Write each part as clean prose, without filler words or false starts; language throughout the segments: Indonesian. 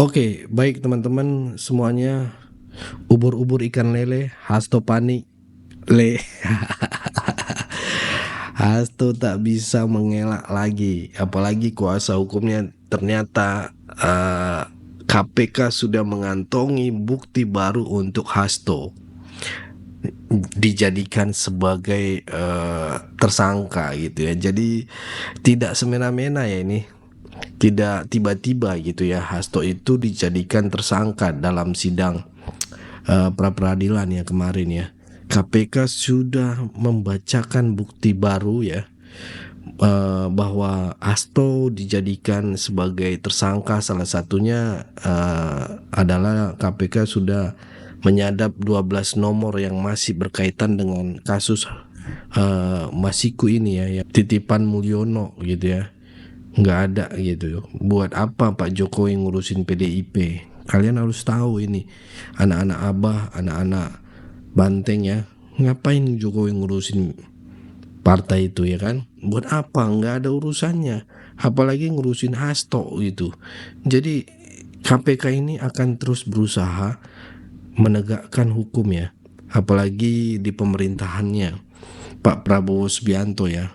Oke, baik teman-teman semuanya, ubur-ubur ikan lele, Hasto panik, le. Hasto tak bisa mengelak lagi, apalagi kuasa hukumnya ternyata KPK sudah mengantongi bukti baru untuk Hasto dijadikan sebagai tersangka gitu ya. Jadi tidak semena-mena ya ini. Tidak tiba-tiba gitu ya Hasto itu dijadikan tersangka dalam sidang pra peradilan ya kemarin ya. KPK sudah membacakan bukti baru ya, bahwa Hasto dijadikan sebagai tersangka. Salah satunya adalah KPK sudah menyadap 12 nomor yang masih berkaitan dengan kasus Masiku ini ya, titipan Mulyono gitu ya. Nggak ada gitu. Buat apa Pak Jokowi ngurusin PDIP? Kalian harus tahu ini, anak-anak Abah, anak-anak Banteng ya. Ngapain Jokowi ngurusin partai itu ya kan? Buat apa? Nggak ada urusannya. Apalagi ngurusin Hasto gitu. Jadi KPK ini akan terus berusaha menegakkan hukum ya. Apalagi di pemerintahannya Pak Prabowo Subianto ya.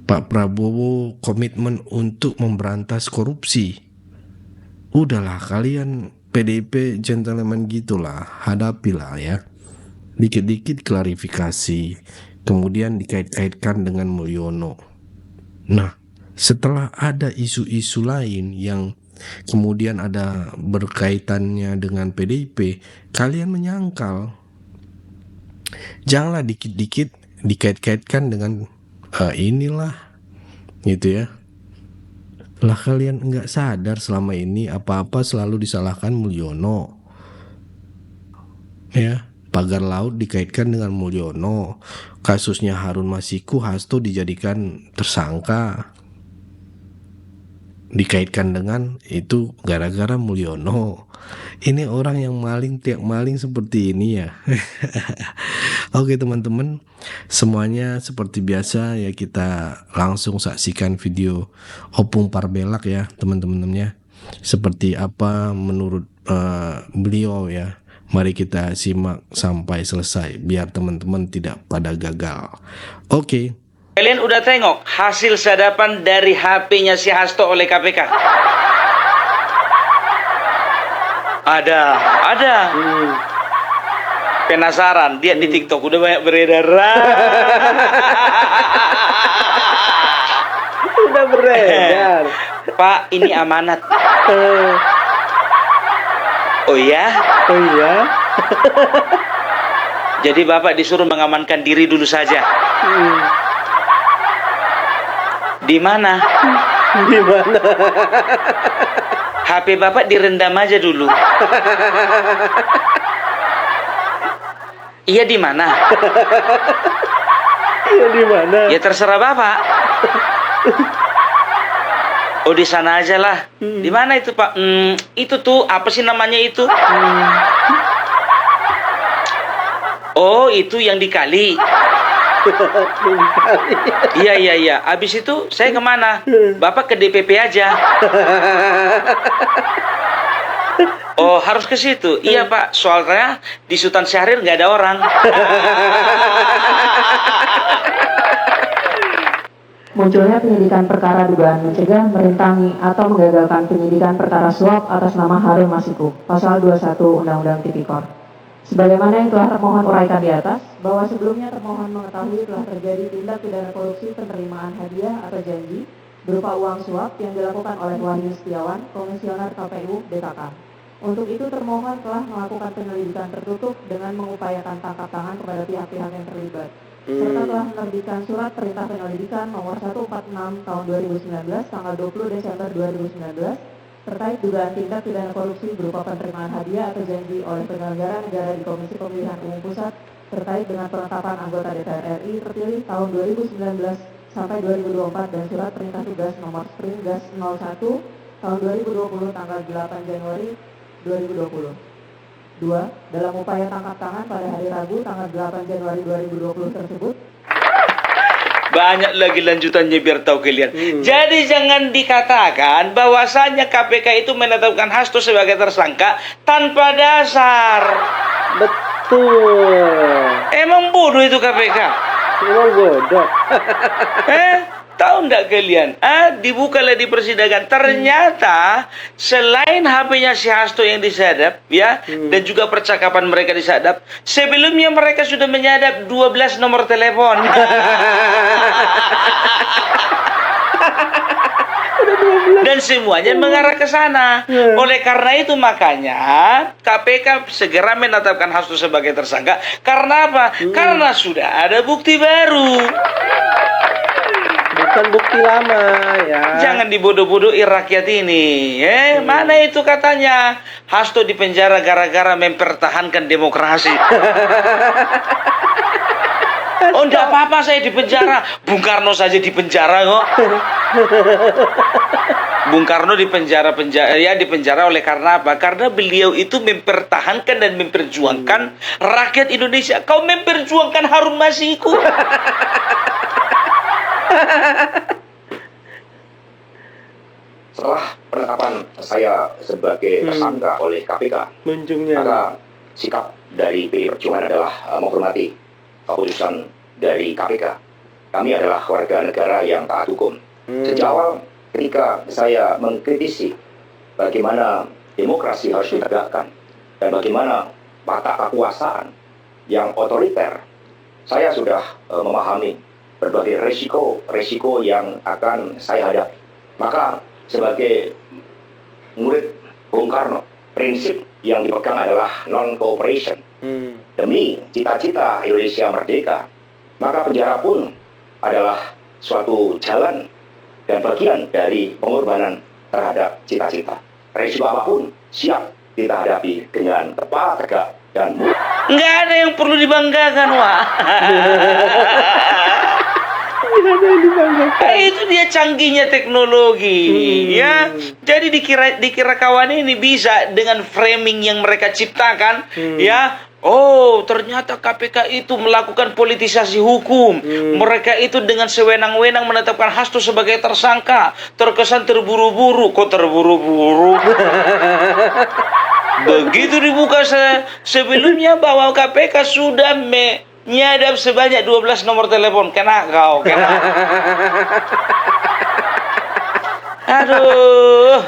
Pak Prabowo komitmen untuk memberantas korupsi. Udahlah kalian PDIP gentleman gitulah, hadapilah ya. Dikit-dikit klarifikasi, kemudian dikait-kaitkan dengan Mulyono. Nah, setelah ada isu-isu lain yang kemudian ada berkaitannya dengan PDIP, kalian menyangkal. Janganlah dikit-dikit dikait-kaitkan dengan inilah gitu ya. Lah kalian nggak sadar selama ini apa-apa selalu disalahkan Mulyono ya. Pagar laut dikaitkan dengan Mulyono, kasusnya Harun Masiku, Hasto dijadikan tersangka, dikaitkan dengan itu gara-gara Mulyono. Ini orang yang maling tiap maling seperti ini ya. Oke teman-teman, semuanya seperti biasa ya, kita langsung saksikan video Opung Parbelak ya teman-temannya. Seperti apa menurut beliau ya. Mari kita simak sampai selesai biar teman-teman tidak pada gagal. Oke. Kalian udah tengok hasil sadapan dari HP-nya si Hasto oleh KPK? Ada. Penasaran, dia di TikTok udah banyak beredar. Udah beredar. Pak, ini amanat. Oh iya? Oh iya? Jadi Bapak disuruh mengamankan diri dulu saja. Di mana? Di mana? HP Bapak direndam aja dulu. Iya di mana? Iya di mana? Ya terserah Bapak. Oh di sana aja lah. Di mana itu Pak? Itu tuh apa sih namanya itu? Oh itu yang di kali. Iya. Abis itu saya kemana? Bapak ke DPP aja. Oh harus ke situ. Iya Pak. Soalnya di Sultan Syahrir nggak ada orang. Munculnya penyidikan perkara dugaan mencegah, merintangi, atau menggagalkan penyidikan perkara suap atas nama Harun Masiku, Pasal 21 Undang-Undang Tipikor. Sebagaimana yang telah termohon uraikan di atas, bahwa sebelumnya termohon mengetahui telah terjadi tindak pidana korupsi penerimaan hadiah atau janji berupa uang suap yang dilakukan oleh Wahyu Setiawan, Komisioner KPU DKK. Untuk itu termohon telah melakukan penyelidikan tertutup dengan mengupayakan tangkap tangan kepada pihak-pihak yang terlibat, serta telah menerbitkan surat perintah penyelidikan nomor 146 tahun 2019 tanggal 20 Desember 2019 terkait dugaan tindak pidana korupsi berupa penerimaan hadiah atau janji oleh penyelenggara negara di Komisi Pemilihan Umum Pusat terkait dengan penetapan anggota DPR RI terpilih tahun 2019 sampai 2024 dan surat perintah tugas nomor Spring Gas 01 tahun 2020 tanggal 8 Januari 2020. 2. Dalam upaya tangkap tangan pada hari Rabu tanggal 8 Januari 2020 tersebut, Banyak lagi lanjutannya biar tahu kalian. Jadi jangan dikatakan bahwasanya KPK itu menetapkan Hasto sebagai tersangka tanpa dasar. Betul. Emang bodoh itu KPK. Emang bodoh. Tahu enggak kalian? Dibukalah di persidangan. Ternyata selain HP-nya si Hasto yang disadap, ya, dan juga percakapan mereka disadap, sebelumnya mereka sudah menyadap 12 nomor telepon. Dan semuanya mengarah ke sana. Oleh karena itu makanya KPK segera menetapkan Hasto sebagai tersangka. Karena apa? Karena sudah ada bukti baru. Bukan bukti lama ya. Jangan dibodoh-bodohi rakyat ini. Mana itu katanya Hasto dipenjara gara-gara mempertahankan demokrasi. Oh, enggak apa-apa saya dipenjara. Bung Karno saja dipenjara kok. Bung Karno dipenjara oleh karena apa? Karena beliau itu mempertahankan dan memperjuangkan rakyat Indonesia. Kau memperjuangkan Harun Masiku. Setelah penetapan saya sebagai tersangka oleh KPK, Munjungnya. maka sikap dari PDI Perjuangan adalah menghormati keputusan dari KPK. Kami adalah warga negara yang taat hukum. Sejak awal ketika saya mengkritisi bagaimana demokrasi harus ditegakkan dan bagaimana watak kekuasaan yang otoriter, saya sudah memahami berbagai resiko yang akan saya hadapi. Maka sebagai murid Bung Karno, prinsip yang dipegang adalah non-cooperation. Demi cita-cita Indonesia merdeka, maka penjara pun adalah suatu jalan dan bagian dari pengorbanan terhadap cita-cita. Resiko apapun siap kita hadapi dengan tepat, tegak, dan mudah. Nggak ada yang perlu dibanggakan, Wak. Itu dia canggihnya teknologi, ya. Jadi dikira kawan ini bisa dengan framing yang mereka ciptakan, ya. Oh, ternyata KPK itu melakukan politisasi hukum. Mereka itu dengan sewenang-wenang menetapkan Hasto sebagai tersangka. Terkesan terburu-buru. Kok terburu-buru? Begitu dibuka sebelumnya bahwa KPK sudah menyadap sebanyak 12 nomor telepon. Kena kau, kena. Aduh.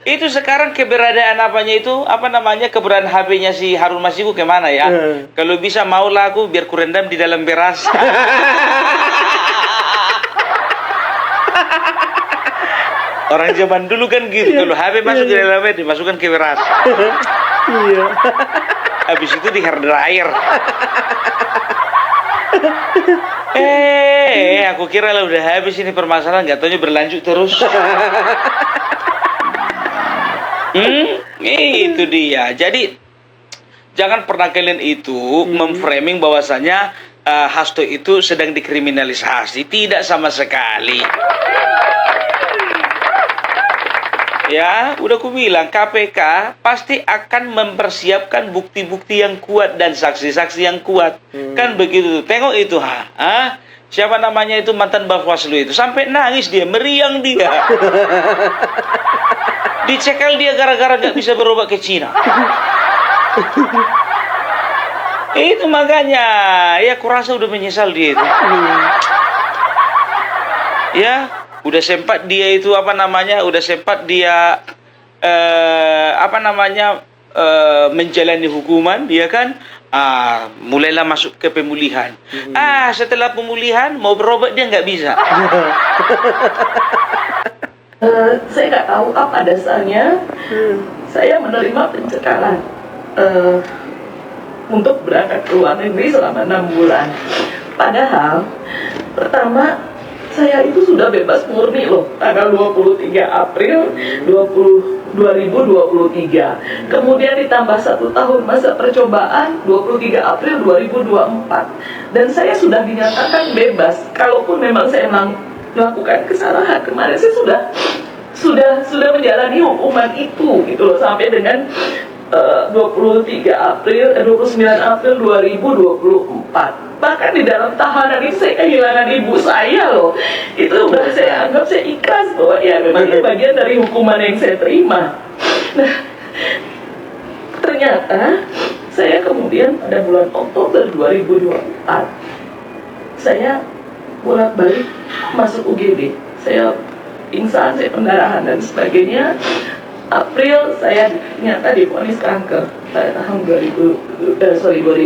Itu sekarang keberadaan keberadaan HP-nya si Harun Masiku kemana ya? Kalau bisa maulah aku biar kurendam di dalam beras. Orang zaman dulu kan gitu, kalau HP masuk ke dalam beras dimasukkan ke beras. Iya. Habis itu di hair dryer. Aku kira lah udah habis ini permasalahan, nggak taunya berlanjut terus. Itu dia. Jadi jangan pernah kalian itu memframing bahwasanya Hasto itu sedang dikriminalisasi. Tidak sama sekali. Ya, udah aku bilang KPK pasti akan mempersiapkan bukti-bukti yang kuat dan saksi-saksi yang kuat. Kan begitu. Tengok itu, siapa namanya itu mantan Bawaslu itu sampai nangis dia, meriang dia. Dicekal dia gara-gara gak bisa berobat ke Cina. Itu makanya, ya kurasa udah menyesal dia itu. Ya, udah sempat dia itu menjalani hukuman, dia kan mulailah masuk ke pemulihan. Setelah pemulihan mau berobat dia nggak bisa. Saya nggak tahu apa dasarnya. Saya menerima pencekalan untuk berangkat ke luar negeri selama 6 bulan. Padahal pertama saya itu sudah bebas murni loh, tanggal 23 April 2023. Kemudian ditambah 1 tahun masa percobaan 23 April 2024. Dan saya sudah dinyatakan bebas. Kalaupun memang saya melakukan kesalahan kemarin, saya sudah menjalani hukuman itu gitu loh, sampai dengan 29 April 2024. Bahkan di dalam tahanan itu saya kehilangan ibu saya loh. Itu udah saya anggap, saya ikhlas bahwa ya memang ini bagian dari hukuman yang saya terima. Nah, ternyata saya kemudian pada bulan Oktober 2024 saya bolak-balik masuk UGD. Saya pingsan, saya pendarahan dan sebagainya. April saya ternyata divonis kanker pada tahun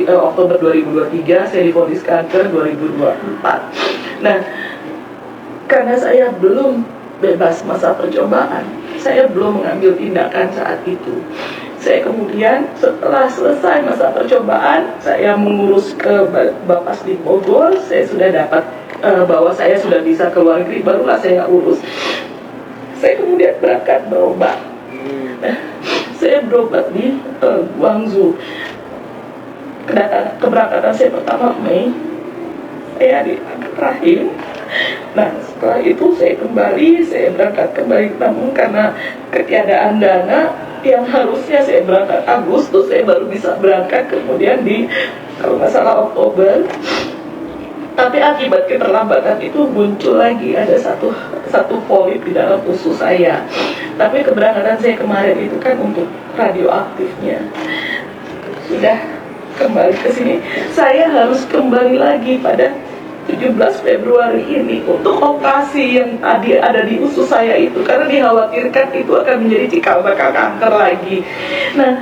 Oktober 2023 saya divonis kanker 2024. Nah, karena saya belum bebas masa percobaan, saya belum mengambil tindakan saat itu. Saya kemudian setelah selesai masa percobaan, saya mengurus ke Bapas di Bogor. Saya sudah dapat bahwa saya sudah bisa keluar negeri, barulah saya urus. Saya kemudian berangkat berobat. Saya berobat di Guangzhou. Keberangkatan saya pertama Mei, saya diangkat rahim. Nah, setelah itu saya berangkat kembali, namun karena ketiadaan dana yang harusnya saya berangkat Agustus, saya baru bisa berangkat kemudian di kalau nggak salah Oktober. Tapi akibat keterlambatan itu muncul lagi ada satu polip di dalam usus saya. Tapi keberangkatan saya kemarin itu kan untuk radioaktifnya. Sudah kembali ke sini, saya harus kembali lagi pada 17 Februari ini untuk operasi yang tadi ada di usus saya itu, karena dikhawatirkan itu akan menjadi cikal bakal kanker lagi. Nah,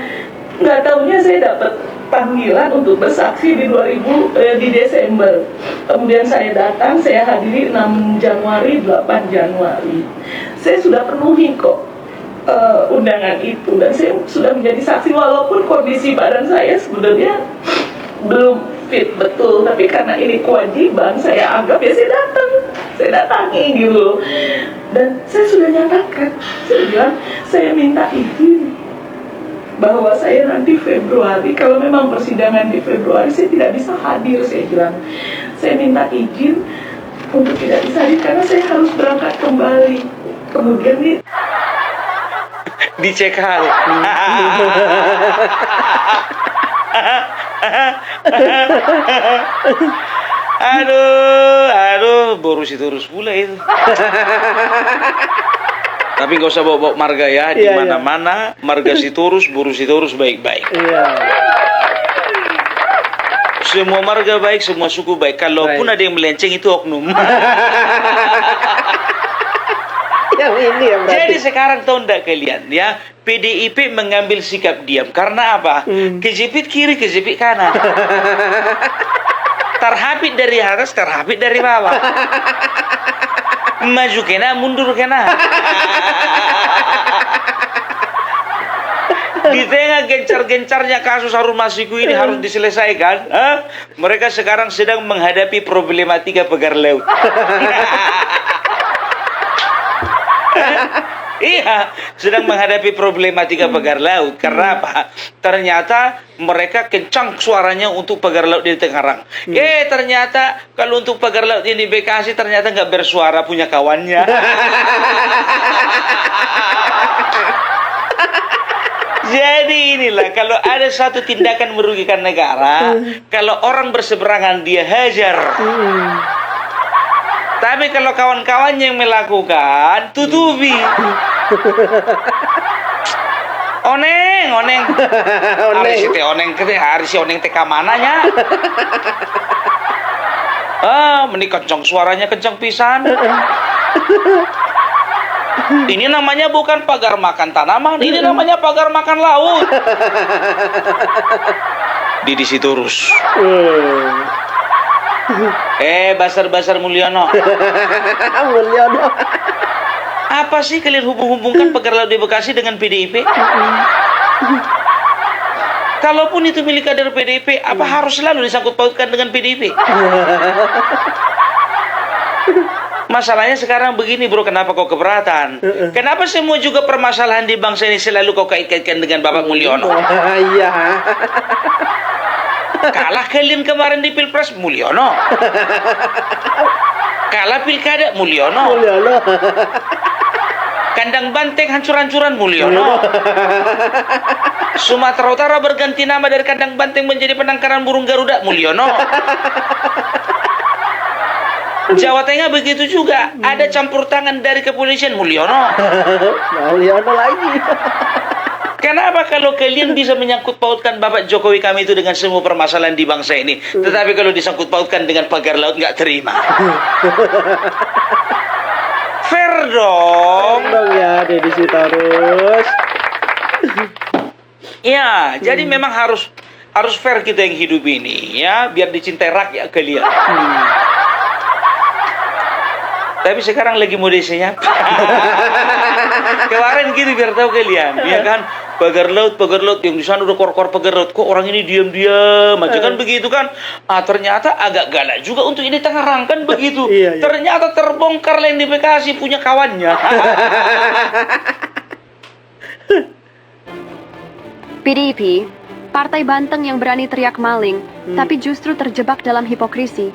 nggak taunya saya dapat panggilan untuk bersaksi di Desember. Kemudian saya datang, saya hadiri 6 Januari, 8 Januari. Saya sudah penuhi kok undangan itu, dan saya sudah menjadi saksi walaupun kondisi badan saya sebenarnya belum fit betul, tapi karena ini kewajiban saya anggap ya saya datangi gitu. Dan saya sudah nyatakan, saya bilang saya minta izin bahwa saya nanti Februari, kalau memang persidangan di Februari saya tidak bisa hadir. Saya bilang saya minta izin untuk tidak bisa hadir karena saya harus berangkat kembali. Kemudian dicek hal. Aduh, boros itu terus pula itu. Tapi nggak usah bawa marga ya, di mana-mana marga Sitorus, Boru Sitorus baik-baik. Semua marga baik, semua suku baik. Kalaupun ada yang melenceng itu oknum. Yang ini ya berarti. Jadi sekarang tahu enggak kalian ya, PDIP mengambil sikap diam karena apa? Kejepit kiri, kejepit kanan. Terhapit dari atas, terhapit dari bawah. Maju kena, mundur kena. Di tengah gencar-gencarnya kasus Harun Masiku ini harus diselesaikan, mereka sekarang sedang menghadapi problematika pagar laut. Iya, sedang menghadapi problematika pagar laut. Karena apa? Ternyata mereka kencang suaranya untuk pagar laut di Tangerang. Ternyata kalau untuk pagar laut ini Bekasi ternyata nggak bersuara, punya kawannya. Jadi inilah, kalau ada satu tindakan merugikan negara, kalau orang berseberangan dia hajar. Tapi kalau kawan-kawannya yang melakukan, tutupi. Oneng. Hari si oneng teka mananya. Meni kencang suaranya, kencang pisan. Ini namanya bukan pagar makan tanaman, ini namanya pagar makan laut. Di Sitorus. Basar-basar Mulyono. Mulyono. Apa sih kalian hubung-hubungkan pagar laut di Bekasi dengan PDIP? Kalaupun itu milik kader PDIP, apa harus selalu disangkut pautkan dengan PDIP? Masalahnya sekarang begini bro, kenapa kau keberatan? Kenapa semua juga permasalahan di bangsa ini selalu kau kait-kaitkan dengan Bapak Mulyono? Iya. Kalah kalian kemarin di Pilpres, Mulyono. Kalah pilkada, Mulyono. Kandang banteng hancur-hancuran, Mulyono. Sumatera Utara berganti nama dari kandang banteng menjadi penangkaran burung Garuda, Mulyono. Jawa Tengah begitu juga, ada campur tangan dari kepolisian, Mulyono. Mulyono lagi. Kenapa kalau kalian bisa menyangkut pautkan Bapak Jokowi kami itu dengan semua permasalahan di bangsa ini, tetapi kalau disangkut pautkan dengan pagar laut nggak terima? Fair dong. Dong ya, Deddy Sitorus. Ya, jadi memang harus fair kita yang hidup ini, ya, biar dicintai rakyat kalian. Tapi sekarang lagi modesnya. Kemarin gitu biar tahu kalian, ya kan? Pagar laut yang di sana udah kor-kor pagar laut. Kok orang ini diam-diam aja kan begitu kan? Ternyata agak galak juga untuk ini Tangerang kan begitu. Iya. Ternyata terbongkar yang di Bekasi punya kawannya. PDIP, partai banteng yang berani teriak maling, tapi justru terjebak dalam hipokrisi.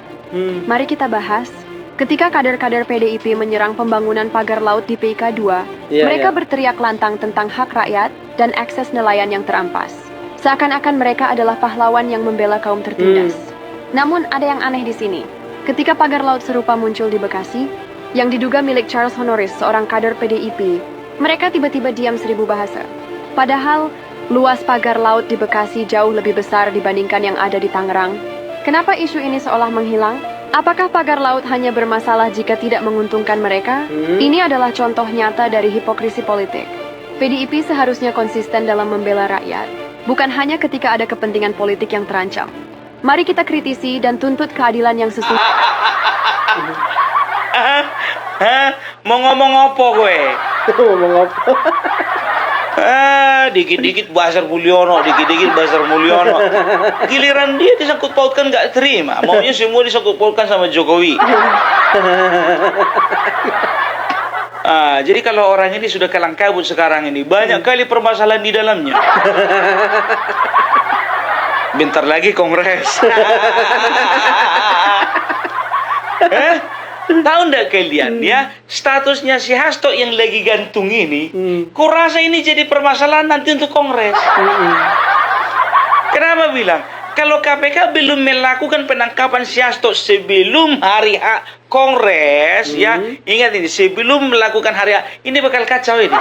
Mari kita bahas. Ketika kader-kader PDIP menyerang pembangunan pagar laut di PIK 2, mereka berteriak lantang tentang hak rakyat dan akses nelayan yang terampas. Seakan-akan mereka adalah pahlawan yang membela kaum tertindas. Namun ada yang aneh di sini. Ketika pagar laut serupa muncul di Bekasi, yang diduga milik Charles Honoris, seorang kader PDIP, mereka tiba-tiba diam 1000 bahasa. Padahal, luas pagar laut di Bekasi jauh lebih besar dibandingkan yang ada di Tangerang. Kenapa isu ini seolah menghilang? Apakah pagar laut hanya bermasalah jika tidak menguntungkan mereka? Ini adalah contoh nyata dari hipokrisi politik. PDIP seharusnya konsisten dalam membela rakyat, bukan hanya ketika ada kepentingan politik yang terancam. Mari kita kritisi dan tuntut keadilan yang sesungguhnya. Mau ngomong apa gue? Ngomong apa? Dikit-dikit Basar Mulyono, dikit-dikit Basar Mulyono. Giliran dia disangkut pautkan nggak terima. Maunya semua disangkut pautkan sama Jokowi. Jadi kalau orang ini sudah kalang kabut sekarang ini, banyak kali permasalahan di dalamnya. Bentar lagi kongres. Tahu ndak kalian ya, statusnya si Hasto yang lagi gantung ini, kurasa ini jadi permasalahan nanti untuk kongres. Kenapa bilang? Kalau KPK belum melakukan penangkapan si Hasto sebelum hari H kongres, ya, ingat ini, sebelum melakukan hari H, ini bakal kacau ini.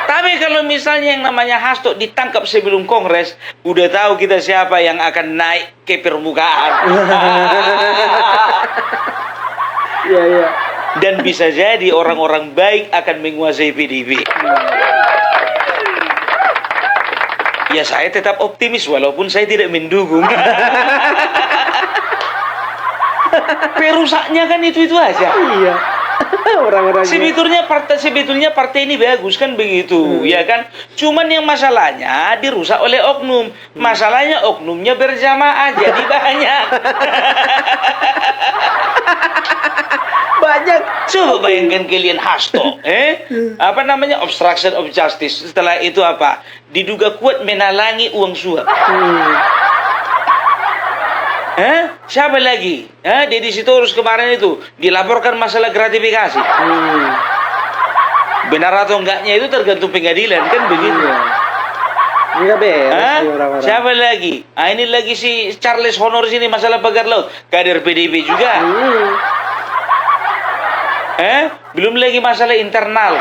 Tapi kalau misalnya yang namanya Hasto ditangkap sebelum kongres, udah tahu kita siapa yang akan naik ke permukaan. Iya. Dan bisa jadi orang-orang baik akan menguasai PDIP. Ya saya tetap optimis walaupun saya tidak mendukung. Perusaknya kan itu aja. Iya. Orang-orang sebetulnya partai ini bagus kan begitu, ya kan? Cuman yang masalahnya dirusak oleh oknum. Masalahnya oknumnya berjamaah jadi banyak. banyak. Coba bayangkan kalian Hasto, obstruction of justice. Setelah itu apa? Diduga kuat menalangi uang suap. Siapa lagi? Deddy Sitorus kemarin itu dilaporkan masalah gratifikasi. Benar atau enggaknya itu tergantung pengadilan kan begitu. Enggak beres orang-orang. Siapa lagi? Ini lagi si Charles Honoris ini masalah pagar laut, kader PDIP juga. Belum lagi masalah internal.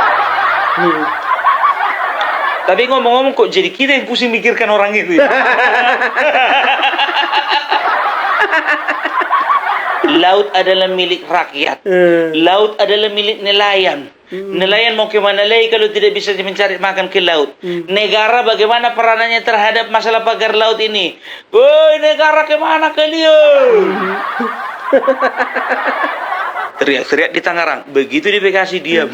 Tapi ngomong-ngomong kok jadi kita yang pusing mikirkan orang itu ya? Laut adalah milik rakyat. Laut adalah milik nelayan. Nelayan mau kemana lagi kalau tidak bisa mencari makan ke laut? Negara bagaimana peranannya terhadap masalah pagar laut ini? Woi, negara kemana kalian? Teriak-teriak di Tangerang, begitu di Bekasi diam.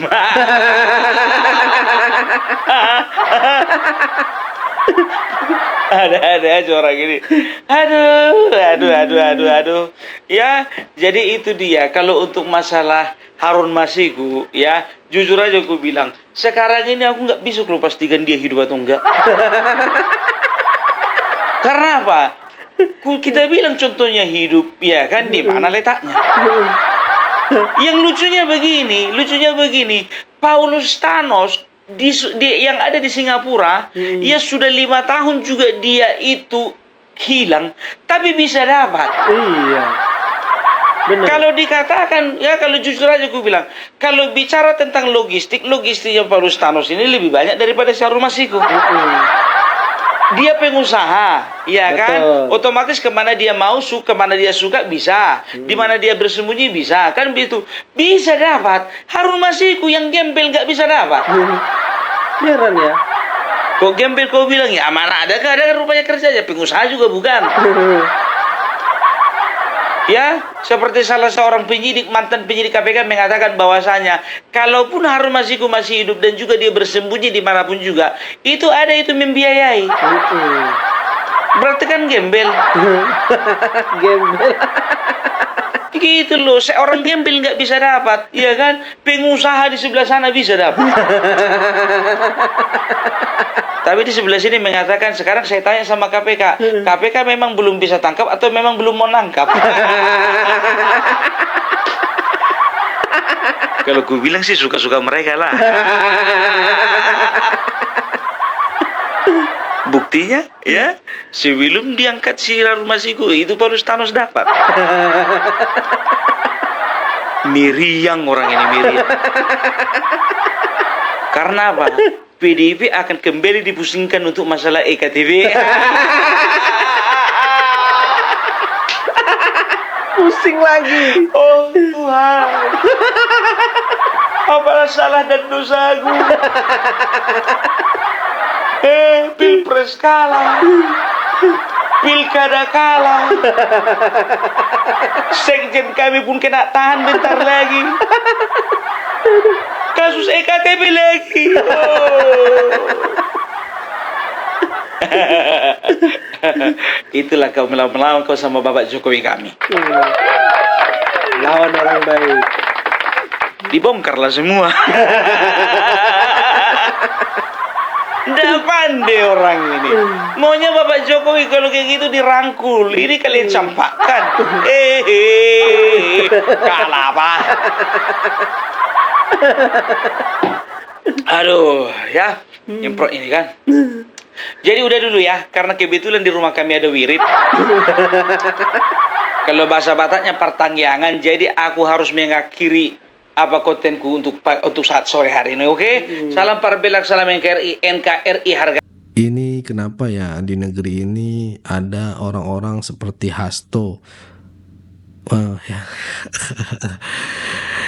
Ada aja orang gini. Aduh. Ya, jadi itu dia. Kalau untuk masalah Harun Masiku, ya, jujur aja aku bilang, sekarang ini aku nggak bisa kalau pastikan dia hidup atau enggak. Karena apa? Kita bilang contohnya hidup, ya kan, di mana letaknya? Yang lucunya begini, Paulus Thanos yang ada di Singapura, ya sudah 5 tahun juga dia itu hilang, tapi bisa dapat. Iya. Benar. Kalau dikatakan, ya kalau jujur aja aku bilang, kalau bicara tentang logistiknya Paulus Thanos ini lebih banyak daripada Syahrul Masiku. Dia pengusaha, ya kan? Otomatis kemana dia mau, kemana dia suka bisa, di mana dia bersembunyi bisa, kan begitu. Bisa dapat. Harun Masiku yang gembel nggak bisa dapat. Heran ya. Kok gembel kau bilang ya mana ada kan rupanya kerja aja, pengusaha juga bukan. Ya, seperti salah seorang mantan penyidik KPK mengatakan bahwasanya kalaupun Harun Masiku masih hidup dan juga dia bersembunyi dimanapun juga, itu membiayai. Berarti kan gembel. Gembel. Gitu loh, seorang gembel nggak bisa dapat, ya kan? Pengusaha di sebelah sana bisa dapat. Tapi di sebelah sini mengatakan, sekarang saya tanya sama KPK, KPK memang belum bisa tangkap atau memang belum mau nangkap? Kalau gue bilang sih suka-suka mereka lah. Buktinya, ya, sebelum diangkat si Harun Masiku, itu Paulus Thanos dapat. Miriang orang ini, miriang. Karena apa? PDIP akan kembali dipusingkan untuk masalah EKTB. Pusing lagi. Oh Tuhan, apalah salah dan dosaku? Pilpres kalah, pilkada kalah, sekjen kami pun kena tahan bentar lagi. Kasus EKTB lagi. Itulah kau melawan kau sama Bapak Jokowi kami. Lawan orang baik. Dibongkarlah semua. Nggak pandai orang ini. Maunya Bapak Jokowi kalau kayak gitu dirangkul. Ini kalian campakkan. Kalah apa? Aduh, ya, nyemprot ini kan. Jadi udah dulu ya, karena kebetulan di rumah kami ada wirid. Kalau bahasa Bataknya pertanggiangan, jadi aku harus mengakhiri apa kontenku untuk saat sore hari ini, oke? Salam Parabelak, salam NKRI harga. Ini kenapa ya di negeri ini ada orang-orang seperti Hasto? Ya.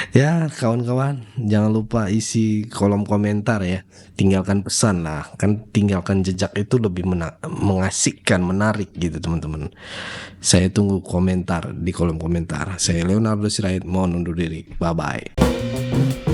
Ya kawan-kawan, jangan lupa isi kolom komentar ya. Tinggalkan pesan lah, kan tinggalkan jejak itu lebih mengasihkan, menarik gitu teman-teman. Saya tunggu komentar di kolom komentar. Saya Leonardo Sirait, mohon undur diri. Bye-bye.